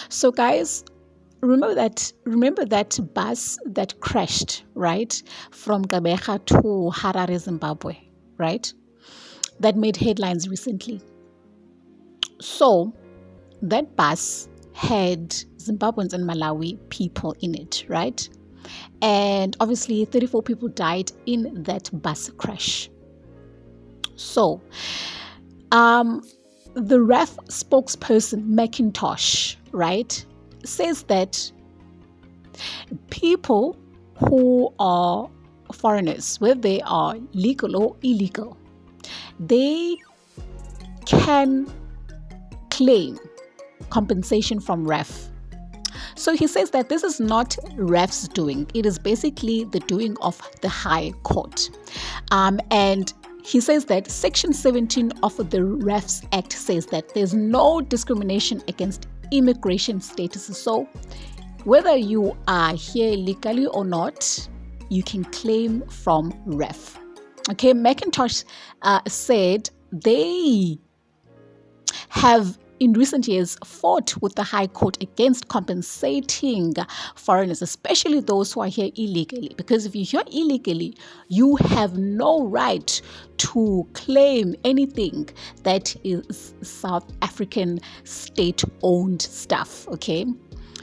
So guys, remember that bus that crashed, right? From Gqeberha to Harare, Zimbabwe, right? That made headlines recently. So that bus had Zimbabweans and Malawi people in it, right? And obviously 34 people died in that bus crash. So the RAF spokesperson McIntosh, right, says that people who are foreigners, whether they are legal or illegal, they can claim compensation from RAF. So he says that this is not RAF's doing. It is basically the doing of the High Court. And he says that Section 17 of the RAF's Act says that there's no discrimination against immigration status. So whether you are here legally or not, you can claim from RAF. Okay, McIntosh said they have in recent years fought with the High Court against compensating foreigners, especially those who are here illegally. Because if you're here illegally, you have no right to claim anything that is South African state-owned stuff, okay?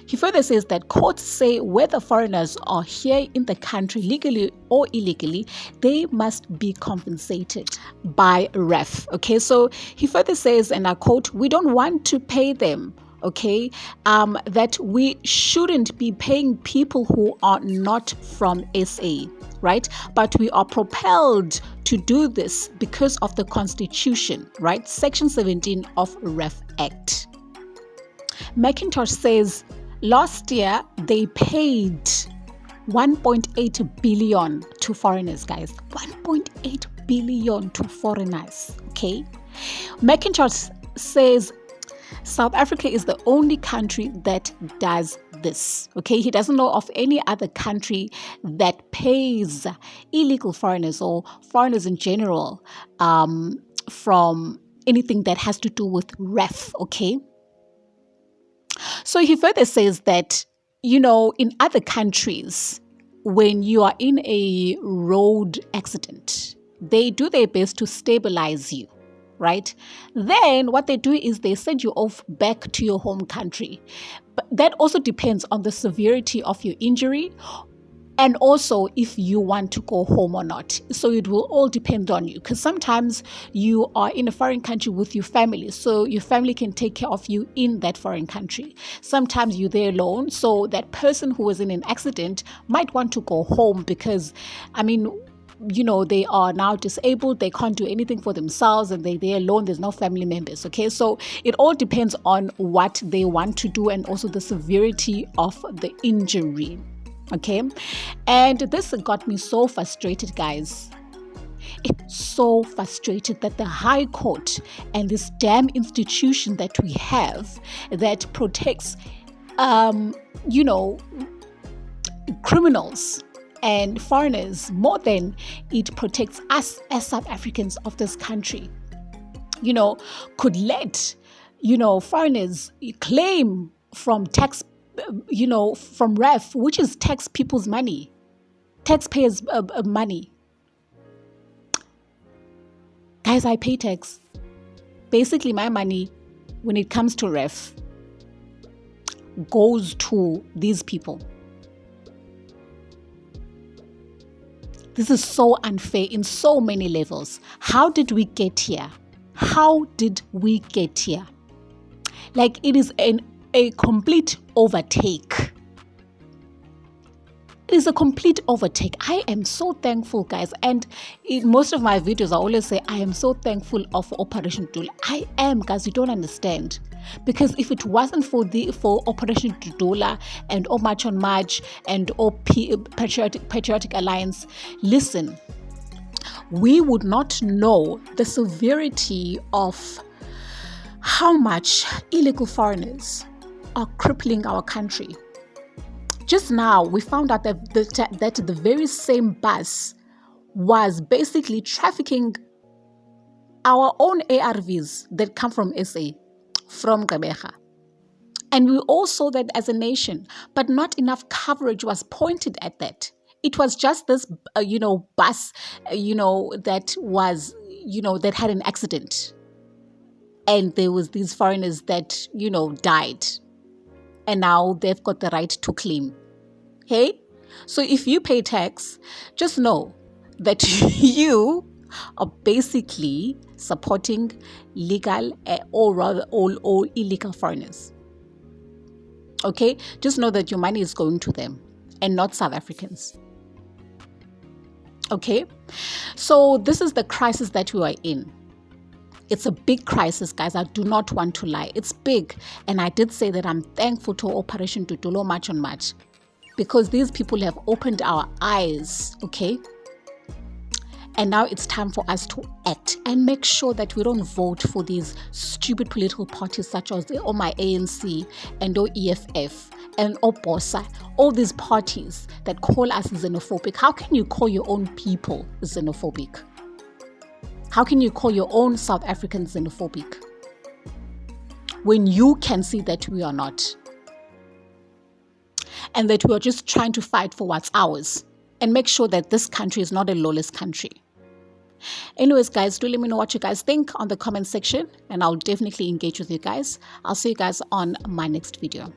He further says that courts say whether foreigners are here in the country legally or illegally, they must be compensated by RAF. Okay, so he further says, and I quote, "We don't want to pay them, okay, that we shouldn't be paying people who are not from SA, right? But we are propelled to do this because of the Constitution, right? Section 17 of RAF Act." McIntosh says, last year, they paid 1.8 billion to foreigners, guys. 1.8 billion to foreigners, okay? McIntosh says South Africa is the only country that does this, okay? He doesn't know of any other country that pays illegal foreigners or foreigners in general from anything that has to do with RAF, okay? So he further says that, you know, in other countries, when you are in a road accident, they do their best to stabilize you, right? Then what they do is they send you off back to your home country. But that also depends on the severity of your injury and also if you want to go home or not. So it will all depend on you, because sometimes you are in a foreign country with your family, so your family can take care of you in that foreign country. Sometimes you're there alone, so that person who was in an accident might want to go home because, I mean, you know, they are now disabled, they can't do anything for themselves, and they're alone, there's no family members, okay? So it all depends on what they want to do and also the severity of the injury. Okay, and this got me so frustrated, guys. It's so frustrated that the High Court and this damn institution that we have that protects, you know, criminals and foreigners more than it protects us as South Africans of this country, you know, could let, you know, foreigners claim from tax, you know, from RAF, which is tax people's money, taxpayers' money. Guys, I pay tax. Basically, my money, when it comes to RAF, goes to these people. This is so unfair in so many levels. How did we get here? How did we get here? Like, it is a complete overtake. It is a complete overtake. I am so thankful, guys. And in most of my videos, I always say, I am so thankful of Operation Dudula. I am, guys. You don't understand. Because if it wasn't for Operation Dudula and March on March and Patriotic Alliance, listen, we would not know the severity of how much illegal foreigners are crippling our country. Just now, we found out that the very same bus was basically trafficking our own ARVs that come from SA, from Gqeberha. And we all saw that as a nation, but not enough coverage was pointed at that. It was just this, bus, that was, that had an accident. And there was these foreigners that, died. And now they've got the right to claim. Okay? So if you pay tax, just know that you are basically supporting legal or rather all illegal foreigners. Okay? Just know that your money is going to them and not South Africans. Okay? So this is the crisis that we are in. It's a big crisis, guys. I do not want to lie. It's big. And I did say that I'm thankful to Operation Tutulo March on March, because these people have opened our eyes, okay? And now it's time for us to act and make sure that we don't vote for these stupid political parties such as the my ANC and EFF and OPOSA, all these parties that call us xenophobic. How can you call your own people xenophobic? How can you call your own South Africans xenophobic when you can see that we are not? And that we are just trying to fight for what's ours and make sure that this country is not a lawless country. Anyways, guys, do let me know what you guys think on the comment section, and I'll definitely engage with you guys. I'll see you guys on my next video.